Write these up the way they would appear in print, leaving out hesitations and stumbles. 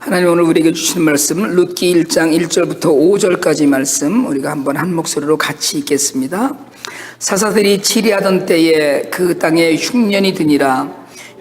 하나님 오늘 우리에게 주시는 말씀 룻기 1장 1절부터 5절까지 말씀 우리가 한번 한 목소리로 같이 읽겠습니다. 사사들이 치리하던 때에 그 땅에 흉년이 드니라.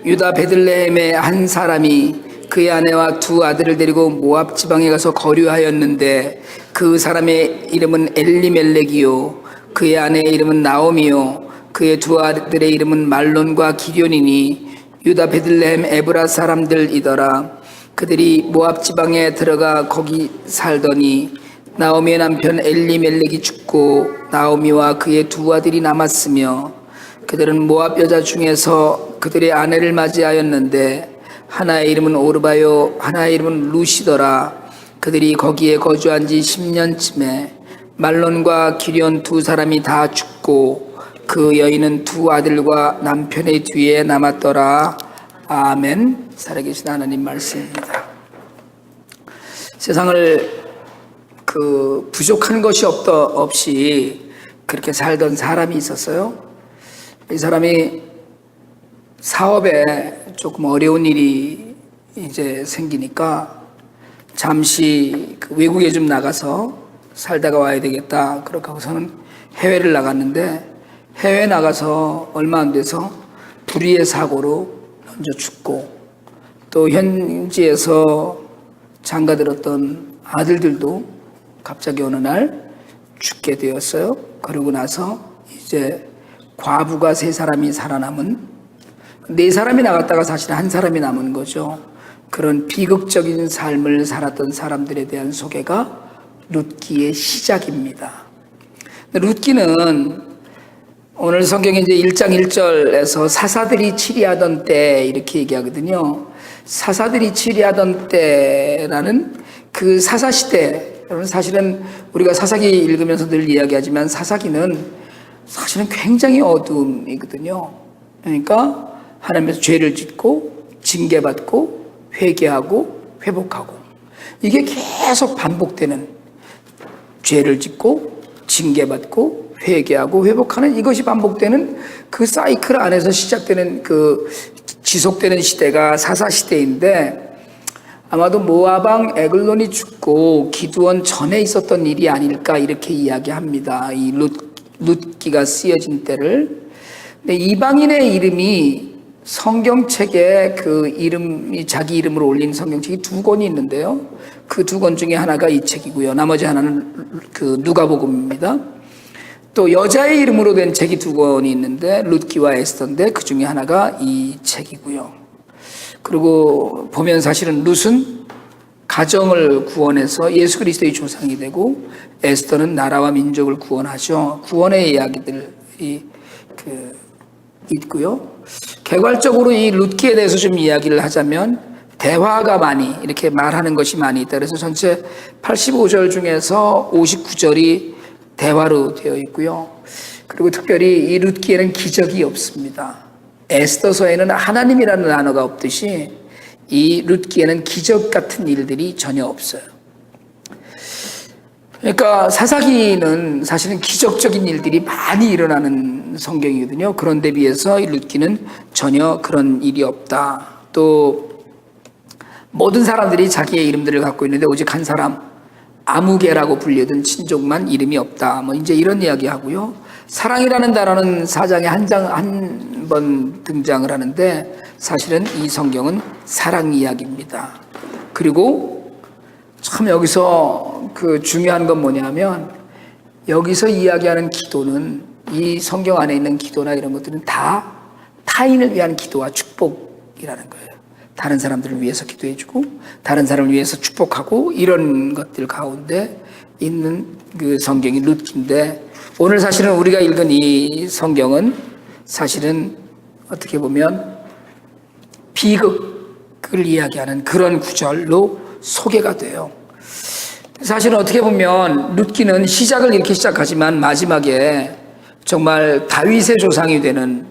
유다 베들레헴의 한 사람이 그의 아내와 두 아들을 데리고 모압 지방에 가서 거류하였는데 그 사람의 이름은 엘리멜렉이요 그의 아내의 이름은 나오미요 그의 두 아들의 이름은 말론과 기럐이니 유다 베들레헴 에브라 사람들이더라. 그들이 모압 지방에 들어가 거기 살더니 나오미의 남편 엘리멜렉이 죽고 나오미와 그의 두 아들이 남았으며 그들은 모압 여자 중에서 그들의 아내를 맞이하였는데 하나의 이름은 오르바요 하나의 이름은 루시더라. 그들이 거기에 거주한 지 10년쯤에 말론과 기럐 두 사람이 다 죽고 그 여인은 두 아들과 남편의 뒤에 남았더라. 아멘. 살아계신 하나님 말씀입니다. 세상을 부족한 것이 없이 그렇게 살던 사람이 있었어요. 이 사람이 사업에 조금 어려운 일이 이제 생기니까 잠시 외국에 좀 나가서 살다가 와야 되겠다. 그렇게 하고서는 해외를 나갔는데 해외 나가서 얼마 안 돼서 불의의 사고로 먼저 죽고 또 현지에서 장가들었던 아들들도 갑자기 어느 날 죽게 되었어요. 그러고 나서 이제 과부가 세 사람이 살아남은, 네 사람이 나갔다가 사실 한 사람이 남은 거죠. 그런 비극적인 삶을 살았던 사람들에 대한 소개가 룻기의 시작입니다. 룻기는 오늘 성경에 이제 1장 1절에서 사사들이 치리하던 때 이렇게 얘기하거든요. 사사들이 치리하던 때라는 그 사사시대, 여러분 사실은 우리가 사사기 읽으면서 늘 이야기하지만 사사기는 사실은 굉장히 어두움이거든요. 그러니까 하나님께서 죄를 짓고 징계받고 회개하고 회복하고 이게 계속 반복되는, 죄를 짓고 징계받고 회개하고 회복하는 이것이 반복되는 그 사이클 안에서 시작되는 그 지속되는 시대가 사사시대인데 아마도 모압왕 에글론이 죽고 기드온 전에 있었던 일이 아닐까 이렇게 이야기합니다. 이 룻기가 쓰여진 때를. 근데 이방인의 이름이 성경책에 그 이름이 자기 이름으로 올린 성경책이 두 권이 있는데요. 그 두 권 중에 하나가 이 책이고요. 나머지 하나는 그 누가복음입니다. 또 여자의 이름으로 된 책이 두 권이 있는데 룻기와 에스더인데 그 중에 하나가 이 책이고요. 그리고 보면 사실은 룻은 가정을 구원해서 예수 그리스도의 조상이 되고 에스더는 나라와 민족을 구원하죠. 구원의 이야기들이 있고요. 개괄적으로 이 룻기에 대해서 좀 이야기를 하자면 대화가 많이 이렇게 말하는 것이 많이 있다. 그래서 전체 85절 중에서 59절이 대화로 되어 있고요. 그리고 특별히 이 룻기에는 기적이 없습니다. 에스더서에는 하나님이라는 단어가 없듯이 이 룻기에는 기적 같은 일들이 전혀 없어요. 그러니까 사사기는 사실은 기적적인 일들이 많이 일어나는 성경이거든요. 그런데 비해서 이 룻기는 전혀 그런 일이 없다. 또 모든 사람들이 자기의 이름들을 갖고 있는데 오직 한 사람 아무개라고 불리던 친족만 이름이 없다. 뭐 이제 이런 이야기 하고요. 사랑이라는 단어는 4장에 한 번 등장을 하는데 사실은 이 성경은 사랑 이야기입니다. 그리고 참 여기서 그 중요한 건 뭐냐면 여기서 이야기하는 기도는 이 성경 안에 있는 기도나 이런 것들은 다 타인을 위한 기도와 축복이라는 거예요. 다른 사람들을 위해서 기도해주고 다른 사람을 위해서 축복하고 이런 것들 가운데 있는 그 성경이 룻기인데 오늘 사실은 우리가 읽은 이 성경은 사실은 어떻게 보면 비극을 이야기하는 그런 구절로 소개가 돼요. 사실은 어떻게 보면 룻기는 시작을 이렇게 시작하지만 마지막에 정말 다윗의 조상이 되는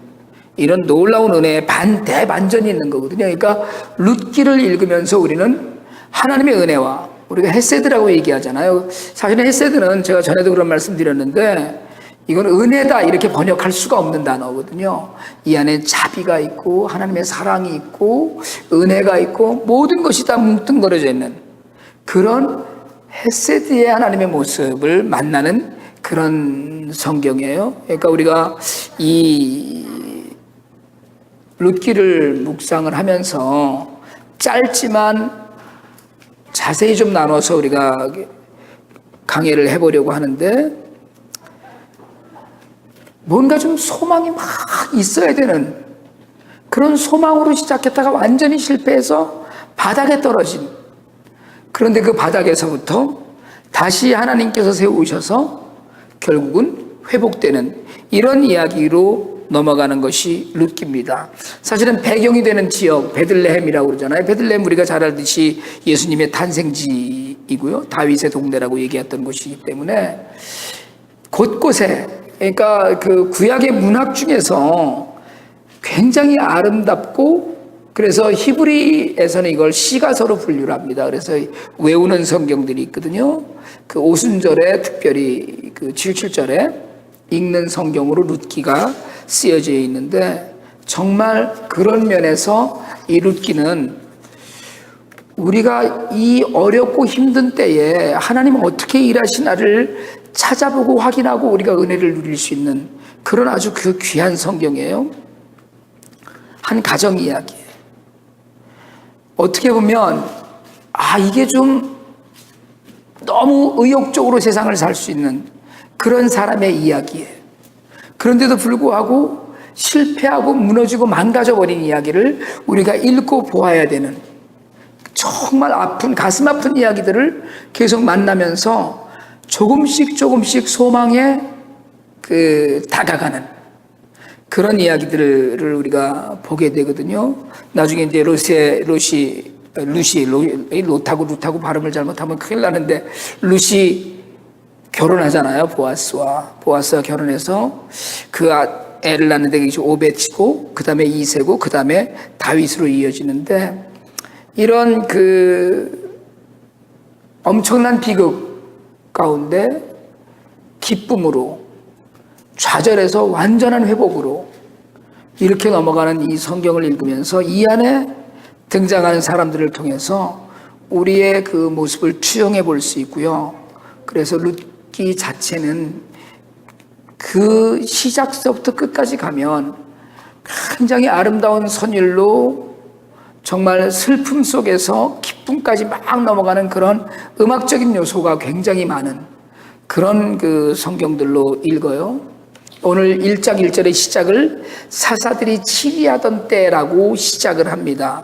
이런 놀라운 은혜의 대반전이 있는 거거든요. 그러니까 룻기를 읽으면서 우리는 하나님의 은혜와 우리가 헤세드라고 얘기하잖아요. 사실은 헤세드는 제가 전에도 그런 말씀 드렸는데 이건 은혜다 이렇게 번역할 수가 없는 단어거든요. 이 안에 자비가 있고 하나님의 사랑이 있고 은혜가 있고 모든 것이 다 뭉뚱그려져 있는 그런 헤세드의 하나님의 모습을 만나는 그런 성경이에요. 그러니까 우리가 이 룻기를 묵상을 하면서 짧지만 자세히 좀 나눠서 우리가 강의를 해보려고 하는데, 뭔가 좀 소망이 막 있어야 되는 그런 소망으로 시작했다가 완전히 실패해서 바닥에 떨어진, 그런데 그 바닥에서부터 다시 하나님께서 세우셔서 결국은 회복되는 이런 이야기로 넘어가는 것이 룻기입니다. 사실은 배경이 되는 지역 베들레헴이라고 그러잖아요. 베들레헴 우리가 잘 알듯이 예수님의 탄생지이고요, 다윗의 동네라고 얘기했던 곳이기 때문에 곳곳에, 그러니까 그 구약의 문학 중에서 굉장히 아름답고, 그래서 히브리에서는 이걸 시가서로 분류를 합니다. 그래서 외우는 성경들이 있거든요. 그 오순절에 특별히 그 77절에 읽는 성경으로 룻기가 쓰여져 있는데, 정말 그런 면에서 이 룻기는 우리가 이 어렵고 힘든 때에 하나님 어떻게 일하시나를 찾아보고 확인하고 우리가 은혜를 누릴 수 있는 그런 아주 그 귀한 성경이에요. 한 가정 이야기예요. 어떻게 보면 이게 좀 너무 의욕적으로 세상을 살 수 있는 그런 사람의 이야기예요. 그런데도 불구하고 실패하고 무너지고 망가져버린 이야기를 우리가 읽고 보아야 되는, 정말 아픈, 가슴 아픈 이야기들을 계속 만나면서 조금씩 소망에 다가가는 그런 이야기들을 우리가 보게 되거든요. 나중에 이제 룻하고 발음을 잘못하면 큰일 나는데, 룻이 결혼하잖아요. 보아스와 결혼해서 그 애를 낳는데 그게 오벳이고, 그 다음에 이세고, 그 다음에 다윗으로 이어지는데, 이런 그 엄청난 비극 가운데 기쁨으로, 좌절에서 완전한 회복으로 이렇게 넘어가는 이 성경을 읽으면서 이 안에 등장하는 사람들을 통해서 우리의 그 모습을 추정해 볼 수 있고요. 그래서 룻기 자체는 그 시작서부터 끝까지 가면 굉장히 아름다운 선율로 정말 슬픔 속에서 기쁨까지 막 넘어가는 그런 음악적인 요소가 굉장히 많은 그런 그 성경들로 읽어요. 오늘 1장 1절의 시작을 사사들이 치리하던 때라고 시작을 합니다.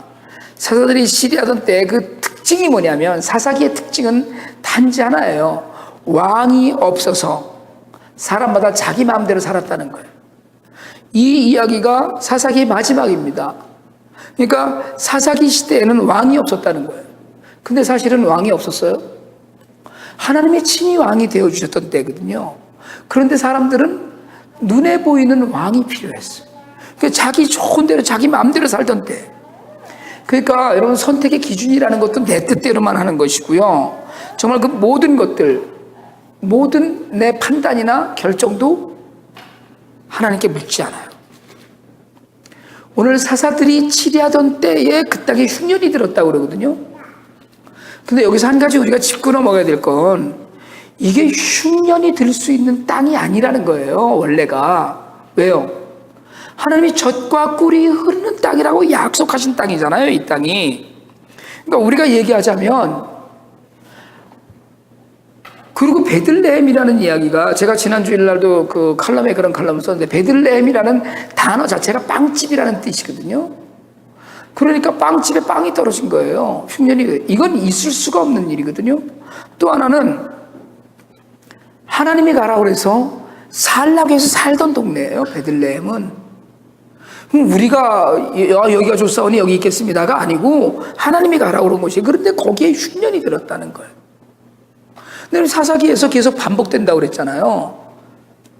사사들이 치리하던 때 그 특징이 뭐냐면, 사사기의 특징은 단지 하나예요. 왕이 없어서 사람마다 자기 마음대로 살았다는 거예요. 이 이야기가 사사기의 마지막입니다. 그러니까 사사기 시대에는 왕이 없었다는 거예요. 근데 사실은 왕이 없었어요. 하나님의 친히 왕이 되어주셨던 때거든요. 그런데 사람들은 눈에 보이는 왕이 필요했어요. 그러니까 자기 좋은 대로 자기 마음대로 살던 때. 그러니까 여러분, 선택의 기준이라는 것도 내 뜻대로만 하는 것이고요. 정말 그 모든 것들, 모든 내 판단이나 결정도 하나님께 묻지 않아요. 오늘 사사들이 치리하던 때에 그 땅에 흉년이 들었다고 그러거든요. 근데 여기서 한 가지 우리가 짚고 넘어가야 될 건, 이게 흉년이 들 수 있는 땅이 아니라는 거예요, 원래가. 왜요? 하나님이 젖과 꿀이 흐르는 땅이라고 약속하신 땅이잖아요, 이 땅이. 그러니까 우리가 얘기하자면, 그리고 베들레헴이라는 이야기가, 제가 지난 주일날도 그 칼럼에 그런 칼럼을 썼는데, 베들레헴이라는 단어 자체가 빵집이라는 뜻이거든요. 그러니까 빵집에 빵이 떨어진 거예요. 흉년이. 이건 있을 수가 없는 일이거든요. 또 하나는 하나님이 가라고 해서 살라고 해서 살던 동네예요, 베들레헴은. 그럼 우리가 여기가 좋사오니 여기 있겠습니다가 아니고 하나님이 가라고 그런 것이에요. 그런데 거기에 흉년이 들었다는 거예요. 근데 사사기에서 계속 반복된다고 그랬잖아요.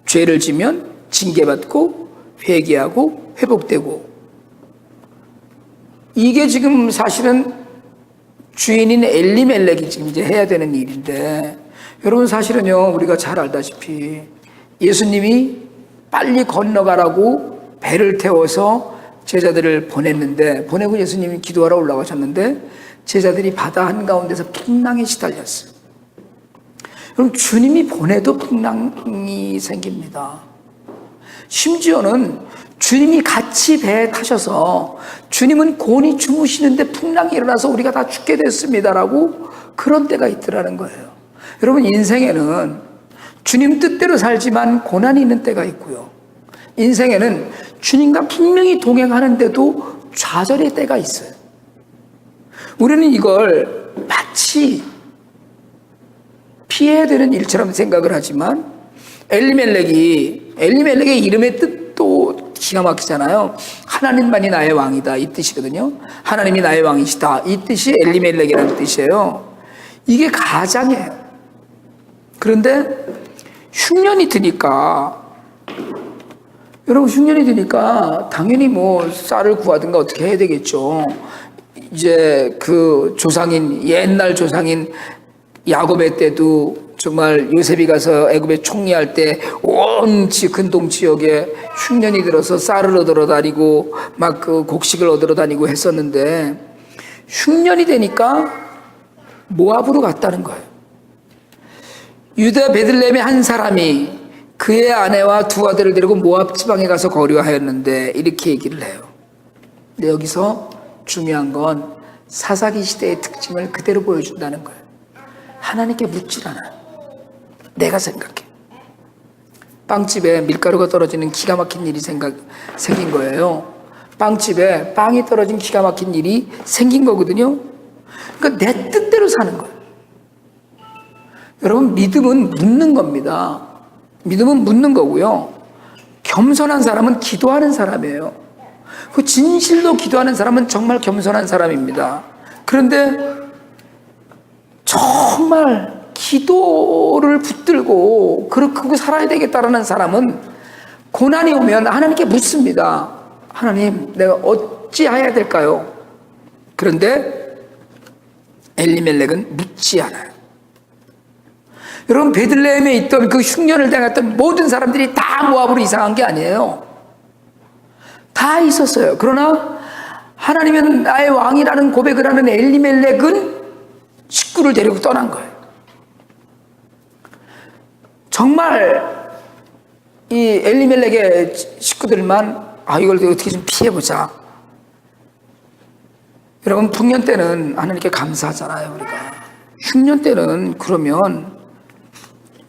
죄를 지면 징계받고 회개하고 회복되고. 이게 지금 사실은 주인인 엘리멜렉이 지금 이제 해야 되는 일인데, 여러분 사실은요, 우리가 잘 알다시피 예수님이 빨리 건너가라고 배를 태워서 제자들을 보내고 예수님이 기도하러 올라가셨는데 제자들이 바다 한가운데서 풍랑에 시달렸어요. 그럼 주님이 보내도 풍랑이 생깁니다. 심지어는 주님이 같이 배에 타셔서 주님은 곤히 주무시는데 풍랑이 일어나서 우리가 다 죽게 됐습니다라고 그런 때가 있더라는 거예요. 여러분, 인생에는 주님 뜻대로 살지만 고난이 있는 때가 있고요. 인생에는 주님과 분명히 동행하는데도 좌절의 때가 있어요. 우리는 이걸 마치 피해야 되는 일처럼 생각을 하지만 엘리멜렉의 이름의 뜻도 기가 막히잖아요. 하나님만이 나의 왕이다, 이 뜻이거든요. 하나님이 나의 왕이시다, 이 뜻이 엘리멜렉이라는 뜻이에요. 이게 가장이에요. 그런데 흉년이 드니까, 여러분, 흉년이 드니까 당연히 뭐 쌀을 구하든가 어떻게 해야 되겠죠. 이제 그 옛날 조상인 야곱의 때도 정말 요셉이 가서 애굽에 총리할 때 온 근동 지역에 흉년이 들어서 쌀을 얻으러 다니고 막 그 곡식을 얻으러 다니고 했었는데, 흉년이 되니까 모압으로 갔다는 거예요. 유다 베들레헴의 한 사람이 그의 아내와 두 아들을 데리고 모압 지방에 가서 거류하였는데 이렇게 얘기를 해요. 근데 여기서 중요한 건 사사기 시대의 특징을 그대로 보여준다는 거예요. 하나님께 묻질 않아요. 내가 생각해. 빵집에 밀가루가 떨어지는 기가 막힌 일이 생긴 거예요. 빵집에 빵이 떨어진 기가 막힌 일이 생긴 거거든요. 그러니까 내 뜻대로 사는 거예요. 여러분, 믿음은 묻는 겁니다. 믿음은 묻는 거고요. 겸손한 사람은 기도하는 사람이에요. 그 진실로 기도하는 사람은 정말 겸손한 사람입니다. 그런데 정말 기도를 붙들고 그렇게 살아야 되겠다라는 사람은 고난이 오면 하나님께 묻습니다. 하나님, 내가 어찌해야 될까요? 그런데 엘리멜렉은 묻지 않아요. 여러분, 베들레헴에 있던 그 흉년을 당했던 모든 사람들이 다 모압으로 이상한 게 아니에요. 다 있었어요. 그러나 하나님은 나의 왕이라는 고백을 하는 엘리멜렉은 식구를 데리고 떠난 거예요. 정말 이 엘리멜렉의 식구들만 이걸 어떻게 좀 피해보자. 여러분, 풍년 때는 하나님께 감사하잖아요, 우리가. 흉년 때는 그러면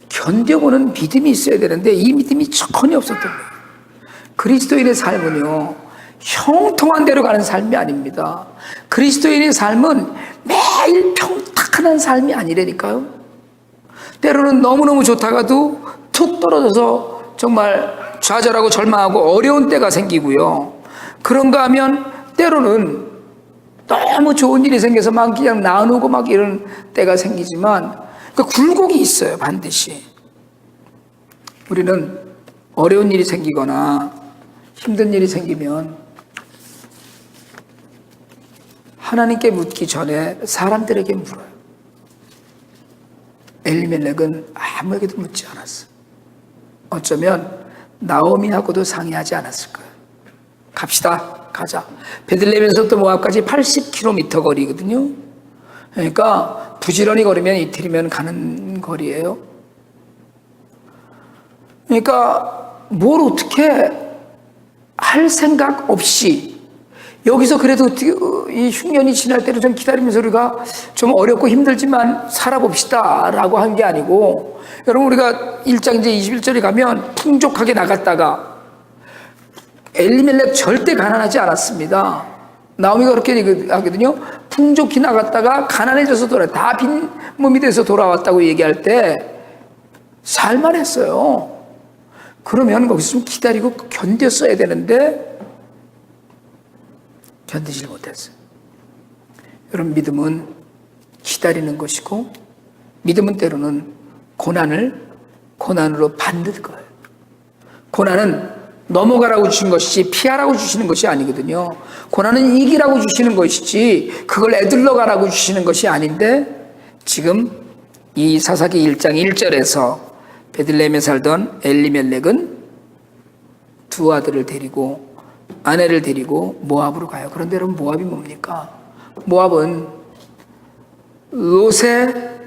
견뎌보는 믿음이 있어야 되는데 이 믿음이 전혀 없었던 거예요. 그리스도인의 삶은요, 형통한 대로 가는 삶이 아닙니다. 그리스도인의 삶은 매일 평탁한 삶이 아니라니까요. 때로는 너무너무 좋다가도 툭 떨어져서 정말 좌절하고 절망하고 어려운 때가 생기고요. 그런가 하면 때로는 너무 좋은 일이 생겨서 막 그냥 나누고 막 이런 때가 생기지만 그 굴곡이 있어요, 반드시. 우리는 어려운 일이 생기거나 힘든 일이 생기면 하나님께 묻기 전에 사람들에게 물어요. 엘리멜렉은 아무에게도 묻지 않았어. 어쩌면 나오미하고도 상의하지 않았을 거예요. 갑시다, 가자. 베들레헴에서부터 모압까지 80km 거리거든요. 그러니까 부지런히 걸으면 이틀이면 가는 거리예요. 그러니까 뭘 어떻게 할 생각 없이 여기서 그래도 이 흉년이 지날 때를 좀 기다리면서 우리가 좀 어렵고 힘들지만 살아봅시다 라고 한 게 아니고, 여러분, 우리가 1장 이제 21절에 가면 풍족하게 나갔다가 엘리멜렉 절대 가난하지 않았습니다. 나오미가 그렇게 하거든요. 풍족히 나갔다가 가난해져서 다 빈 몸이 돼서 돌아왔다고 얘기할 때 살만했어요. 그러면 거기서 좀 기다리고 견뎠어야 되는데 견디질 못했어요. 여러분, 믿음은 기다리는 것이고 믿음은 때로는 고난으로 받는 거예요. 고난은 넘어가라고 주신 것이지 피하라고 주시는 것이 아니거든요. 고난은 이기라고 주시는 것이지 그걸 애들러 가라고 주시는 것이 아닌데, 지금 이 사사기 1장 1절에서 베들레헴에 살던 엘리멜렉은 두 아들을 데리고 아내를 데리고 모압으로 가요. 그런데 여러분, 모압이 뭡니까? 모압은 롯의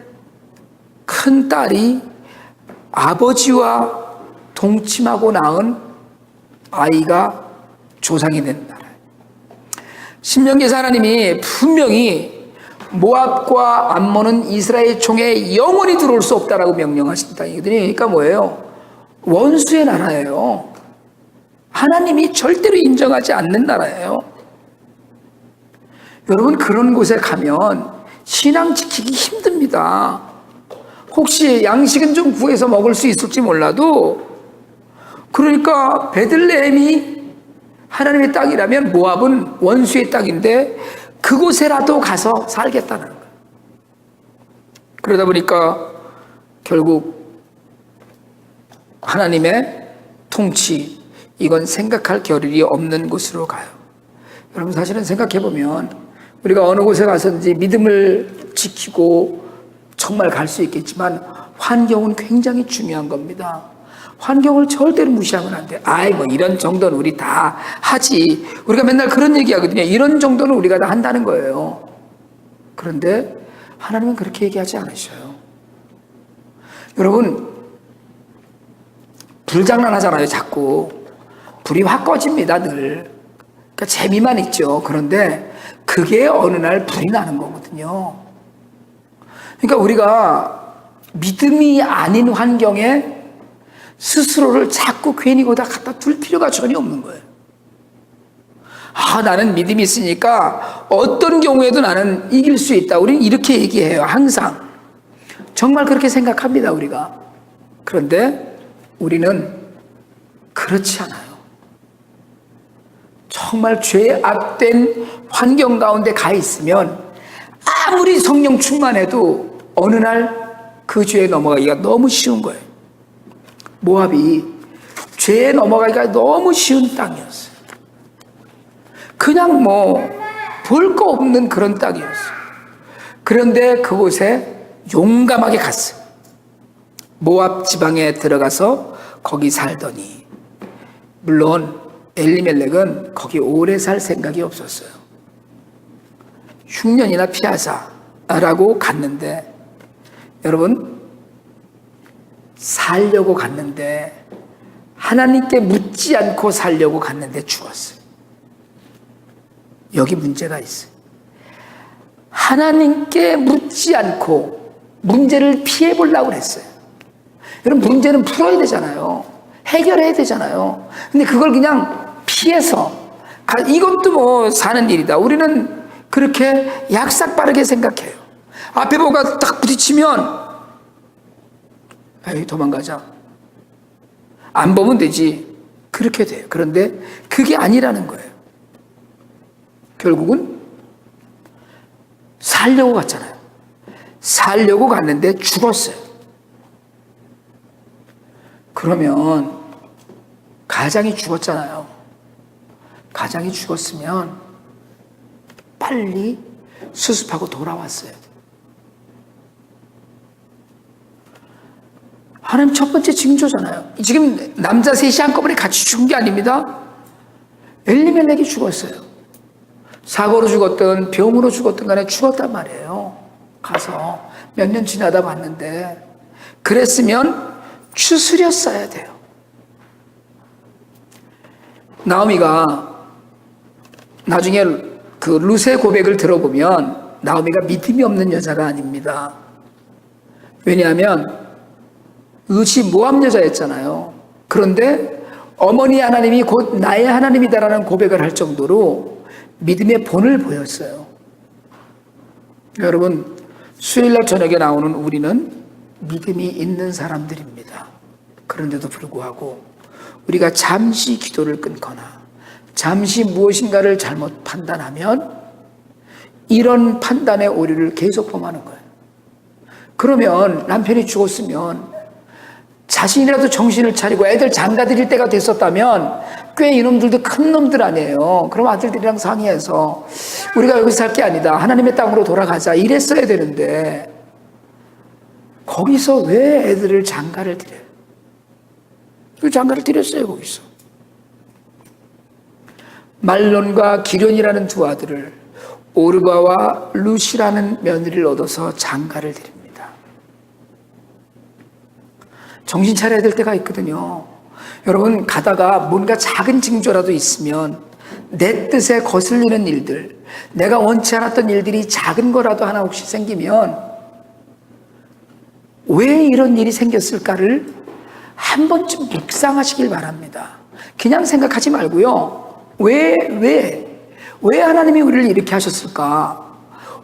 큰 딸이 아버지와 동침하고 낳은 아이가 조상이 된 나라예요. 신명기에서 하나님이 분명히 모압과 암몬은 이스라엘 총에 영원히 들어올 수 없다라고 명령하신 땅이거든요. 그러니까 뭐예요? 원수의 나라예요. 하나님이 절대로 인정하지 않는 나라예요. 여러분, 그런 곳에 가면 신앙 지키기 힘듭니다. 혹시 양식은 좀 구해서 먹을 수 있을지 몰라도, 그러니까 베들레헴이 하나님의 땅이라면 모압은 원수의 땅인데 그곳에라도 가서 살겠다는 거예요. 그러다 보니까 결국 하나님의 통치, 이건 생각할 겨를이 없는 곳으로 가요. 여러분, 사실은 생각해보면 우리가 어느 곳에 가서든지 믿음을 지키고 정말 갈 수 있겠지만 환경은 굉장히 중요한 겁니다. 환경을 절대로 무시하면 안 돼. 아이, 뭐 이런 정도는 우리 다 하지. 우리가 맨날 그런 얘기 하거든요. 이런 정도는 우리가 다 한다는 거예요. 그런데 하나님은 그렇게 얘기하지 않으셔요. 여러분, 불장난 하잖아요, 자꾸. 불이 확 꺼집니다, 늘. 그러니까 재미만 있죠. 그런데 그게 어느 날 불이 나는 거거든요. 그러니까 우리가 믿음이 아닌 환경에 스스로를 자꾸 괜히 거기다 갖다 둘 필요가 전혀 없는 거예요. 나는 믿음이 있으니까 어떤 경우에도 나는 이길 수 있다. 우리는 이렇게 얘기해요, 항상. 정말 그렇게 생각합니다, 우리가. 그런데 우리는 그렇지 않아요. 정말 죄에 악된 환경 가운데 가 있으면 아무리 성령 충만해도 어느 날 그 죄에 넘어가기가 너무 쉬운 거예요. 모압이 죄에 넘어가기가 너무 쉬운 땅이었어요. 그냥 뭐 볼 거 없는 그런 땅이었어요. 그런데 그곳에 용감하게 갔어요. 모압 지방에 들어가서 거기 살더니, 물론 엘리멜렉은 거기 오래 살 생각이 없었어요. 6년이나 피하자라고 갔는데, 여러분, 살려고 갔는데, 하나님께 묻지 않고 살려고 갔는데 죽었어요. 여기 문제가 있어요. 하나님께 묻지 않고 문제를 피해 보려고 했어요. 여러분, 문제는 풀어야 되잖아요. 해결해야 되잖아요. 근데 그걸 그냥 피해서, 이것도 뭐 사는 일이다. 우리는 그렇게 약삭 빠르게 생각해요. 앞에 뭐가 딱 부딪히면, 에이, 도망가자. 안 보면 되지. 그렇게 돼요. 그런데 그게 아니라는 거예요. 결국은 살려고 갔잖아요. 살려고 갔는데 죽었어요. 그러면 가장이 죽었잖아요. 가장이 죽었으면 빨리 수습하고 돌아왔어요. 하나님 첫 번째 징조잖아요. 지금 남자 셋이 한꺼번에 같이 죽은 게 아닙니다. 엘리멜렉이 죽었어요. 사고로 죽었든 병으로 죽었든 간에 죽었단 말이에요. 가서 몇 년 지나다 봤는데, 그랬으면 추스렸어야 돼요. 나오미가 나중에 그 룻의 고백을 들어보면 나오미가 믿음이 없는 여자가 아닙니다. 왜냐하면 룻이 모압 여자였잖아요. 그런데 어머니 하나님이 곧 나의 하나님이다라는 고백을 할 정도로 믿음의 본을 보였어요. 여러분, 수요일날 저녁에 나오는 우리는 믿음이 있는 사람들입니다. 그런데도 불구하고 우리가 잠시 기도를 끊거나 잠시 무엇인가를 잘못 판단하면 이런 판단의 오류를 계속 범하는 거예요. 그러면 남편이 죽었으면 자신이라도 정신을 차리고 애들 장가 드릴 때가 됐었다면, 꽤 이놈들도 큰 놈들 아니에요. 그럼 아들들이랑 상의해서 우리가 여기서 살 게 아니다, 하나님의 땅으로 돌아가자, 이랬어야 되는데 거기서 왜 애들을 장가를 드려요? 그 장가를 드렸어요. 거기서 말론과 기련이라는 두 아들을 오르바와 루시라는 며느리를 얻어서 장가를 드립니다. 정신 차려야 될 때가 있거든요. 여러분, 가다가 뭔가 작은 징조라도 있으면 내 뜻에 거슬리는 일들, 내가 원치 않았던 일들이 작은 거라도 하나 혹시 생기면 왜 이런 일이 생겼을까를 한 번쯤 묵상하시길 바랍니다. 그냥 생각하지 말고요. 왜 하나님이 우리를 이렇게 하셨을까?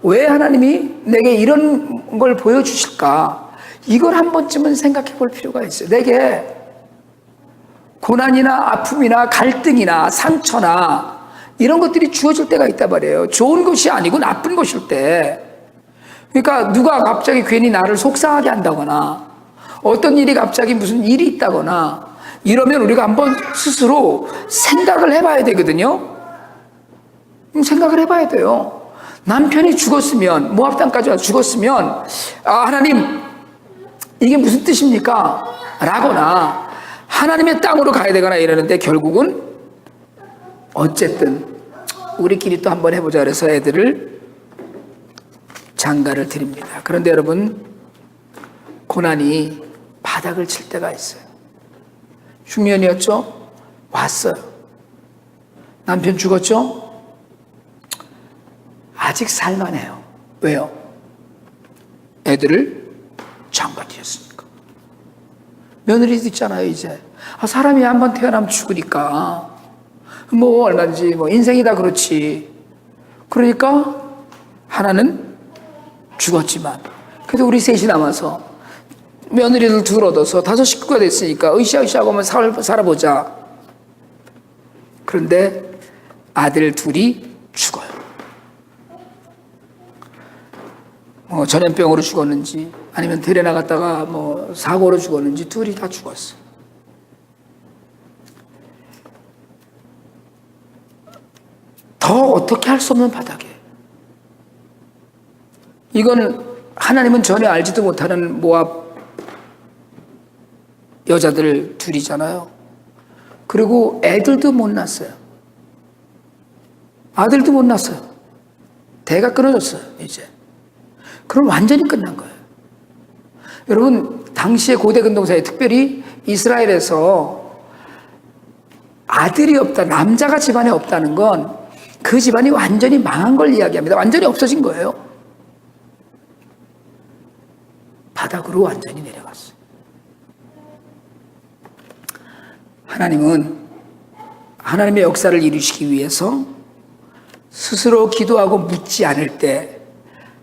왜 하나님이 내게 이런 걸 보여주실까? 이걸 한 번쯤은 생각해 볼 필요가 있어요. 내게 고난이나 아픔이나 갈등이나 상처나 이런 것들이 주어질 때가 있단 말이에요. 좋은 것이 아니고 나쁜 것일 때. 그러니까 누가 갑자기 괜히 나를 속상하게 한다거나 어떤 일이 갑자기 무슨 일이 있다거나 이러면 우리가 한번 스스로 생각을 해봐야 되거든요. 생각을 해봐야 돼요. 남편이 죽었으면, 모압 땅까지 와서 죽었으면, 하나님 이게 무슨 뜻입니까? 라거나 하나님의 땅으로 가야 되거나 이러는데 결국은 어쨌든 우리끼리 또 한번 해보자 그래서 애들을 장가를 드립니다. 그런데 여러분, 고난이 바닥을 칠 때가 있어요. 흉년이었죠? 왔어요. 남편 죽었죠? 아직 살만해요. 왜요? 애들을 장가 드렸으니까. 며느리도 있잖아요, 이제. 사람이 한번 태어나면 죽으니까. 뭐, 얼마든지, 인생이다 그렇지. 그러니까, 하나는 죽었지만, 그래도 우리 셋이 남아서, 며느리를 둘 얻어서 5 식구가 됐으니까, 으쌰으쌰하고 한번 살아보자. 그런데, 아들 둘이 죽어요. 전염병으로 죽었는지, 아니면 데려 나갔다가 사고로 죽었는지, 둘이 다 죽었어요. 더 어떻게 할 수 없는 바닥에. 이건 하나님은 전혀 알지도 못하는 모압 여자들 둘이잖아요. 그리고 애들도 못 낳았어요. 아들도 못 낳았어요. 대가 끊어졌어요, 이제. 그럼 완전히 끝난 거예요. 여러분, 당시의 고대 근동사에 특별히 이스라엘에서 아들이 없다, 남자가 집안에 없다는 건 그 집안이 완전히 망한 걸 이야기합니다. 완전히 없어진 거예요. 바닥으로 완전히 내려갔어요. 하나님은 하나님의 역사를 이루시기 위해서 스스로 기도하고 묻지 않을 때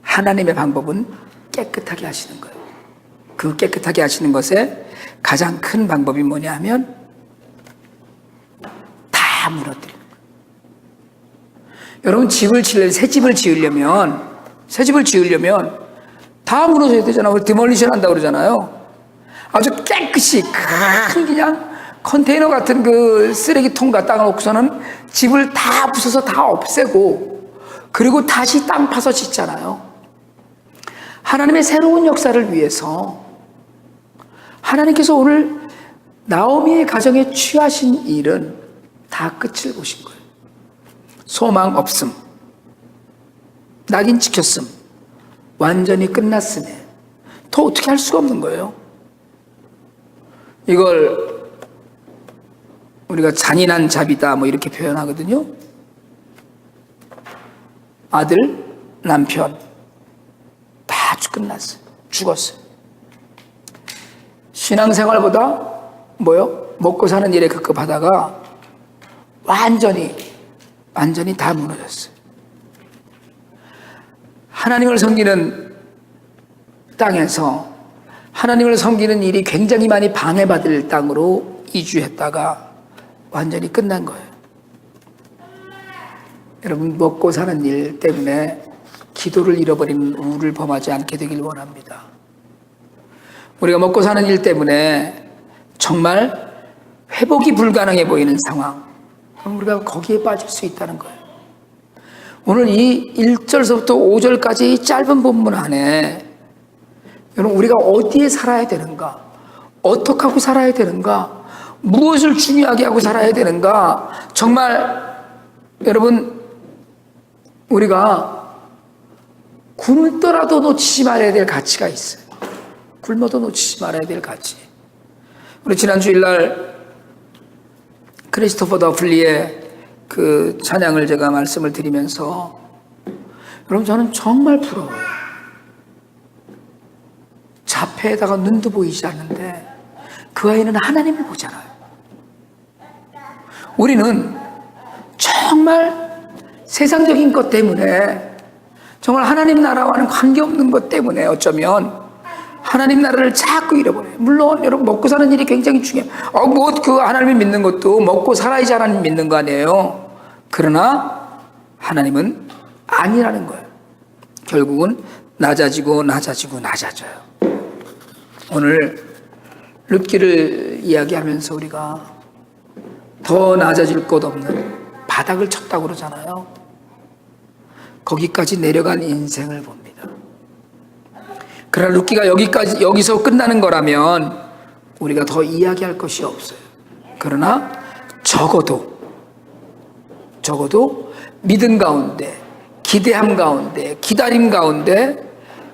하나님의 방법은 깨끗하게 하시는 거예요. 그 깨끗하게 하시는 것에 가장 큰 방법이 뭐냐 하면 다 무너뜨리는 거예요. 여러분, 새 집을 지으려면 다 무너져야 되잖아요. 디몰리션 한다고 그러잖아요. 아주 깨끗이 큰 그냥 컨테이너 같은 그 쓰레기통 갖다 놓고서는 집을 다 부숴서 다 없애고 그리고 다시 땅 파서 짓잖아요. 하나님의 새로운 역사를 위해서 하나님께서 오늘 나오미의 가정에 취하신 일은 다 끝을 보신 거예요. 소망 없음, 낙인 찍혔음, 완전히 끝났음에 더 어떻게 할 수가 없는 거예요. 이걸 우리가 잔인한 자비다 이렇게 표현하거든요. 아들, 남편 다 끝났어요. 죽었어요. 신앙생활보다 먹고 사는 일에 급급하다가 완전히 다 무너졌어요. 하나님을 섬기는 땅에서 하나님을 섬기는 일이 굉장히 많이 방해받을 땅으로 이주했다가 완전히 끝난 거예요. 여러분, 먹고 사는 일 때문에 기도를 잃어버린 우를 범하지 않게 되길 원합니다. 우리가 먹고 사는 일 때문에 정말 회복이 불가능해 보이는 상황, 그럼 우리가 거기에 빠질 수 있다는 거예요. 오늘 이 1절서부터 5절까지 이 짧은 본문 안에 여러분, 우리가 어디에 살아야 되는가, 어떻게 하고 살아야 되는가, 무엇을 중요하게 하고 살아야 되는가? 정말 여러분, 우리가 굶더라도 놓치지 말아야 될 가치가 있어요. 굶어도 놓치지 말아야 될 가치. 우리 지난 주일날 크리스토퍼 더플리의 그 찬양을 제가 말씀을 드리면서, 여러분, 저는 정말 부러워요. 자폐에다가 눈도 보이지 않는데 그 아이는 하나님을 보잖아요. 우리는 정말 세상적인 것 때문에, 정말 하나님 나라와는 관계없는 것 때문에 어쩌면 하나님 나라를 자꾸 잃어버려요. 물론 여러분, 먹고 사는 일이 굉장히 중요해요. 그 하나님을 믿는 것도 먹고 살아야지 하나님 믿는 거 아니에요. 그러나 하나님은 아니라는 거예요. 결국은 낮아지고 낮아져요. 오늘 룻기를 이야기하면서 우리가 더 낮아질 곳 없는 바닥을 쳤다고 그러잖아요. 거기까지 내려간 인생을 봅니다. 그러나 룻기가 여기서 끝나는 거라면 우리가 더 이야기할 것이 없어요. 그러나 적어도 믿음 가운데, 기대함 가운데, 기다림 가운데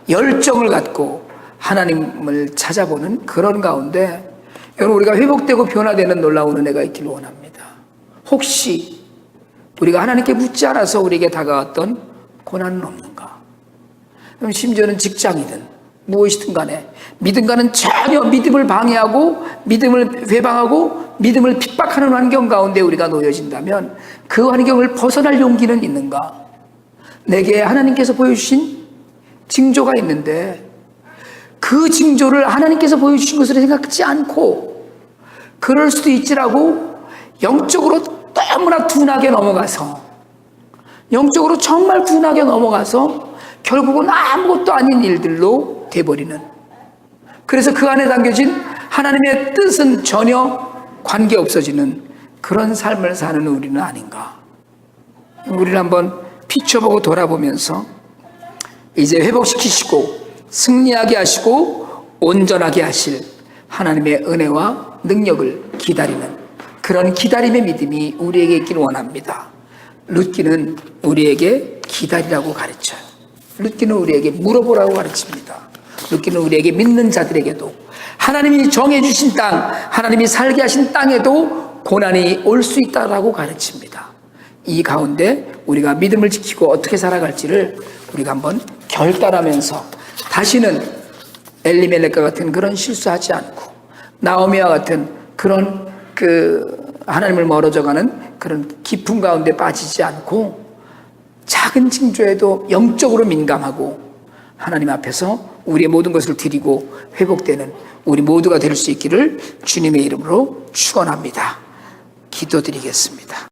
열정을 갖고 하나님을 찾아보는 그런 가운데, 여러분, 우리가 회복되고 변화되는 놀라운 은혜가 있기를 원합니다. 혹시 우리가 하나님께 묻지 않아서 우리에게 다가왔던 고난은 없는가? 그럼 심지어는 직장이든 무엇이든 간에 믿음과는 전혀 믿음을 방해하고 믿음을 회방하고 믿음을 핍박하는 환경 가운데 우리가 놓여진다면 그 환경을 벗어날 용기는 있는가? 내게 하나님께서 보여주신 징조가 있는데 그 징조를 하나님께서 보여주신 것으로 생각하지 않고, 그럴 수도 있지라고 영적으로 너무나 둔하게 넘어가서, 영적으로 정말 둔하게 넘어가서 결국은 아무것도 아닌 일들로 돼버리는, 그래서 그 안에 담겨진 하나님의 뜻은 전혀 관계 없어지는 그런 삶을 사는 우리는 아닌가? 우리를 한번 비춰보고 돌아보면서 이제 회복시키시고 승리하게 하시고 온전하게 하실 하나님의 은혜와 능력을 기다리는 그런 기다림의 믿음이 우리에게 있기를 원합니다. 룻기는 우리에게 기다리라고 가르쳐요. 룻기는 우리에게 물어보라고 가르칩니다. 룻기는 우리에게 믿는 자들에게도 하나님이 정해주신 땅, 하나님이 살게 하신 땅에도 고난이 올 수 있다라고 가르칩니다. 이 가운데 우리가 믿음을 지키고 어떻게 살아갈지를 우리가 한번 결단하면서 다시는 엘리멜렉과 같은 그런 실수하지 않고, 나오미와 같은 그런 하나님을 멀어져가는 그런 깊은 가운데 빠지지 않고, 작은 징조에도 영적으로 민감하고 하나님 앞에서 우리의 모든 것을 드리고 회복되는 우리 모두가 될 수 있기를 주님의 이름으로 축원합니다. 기도드리겠습니다.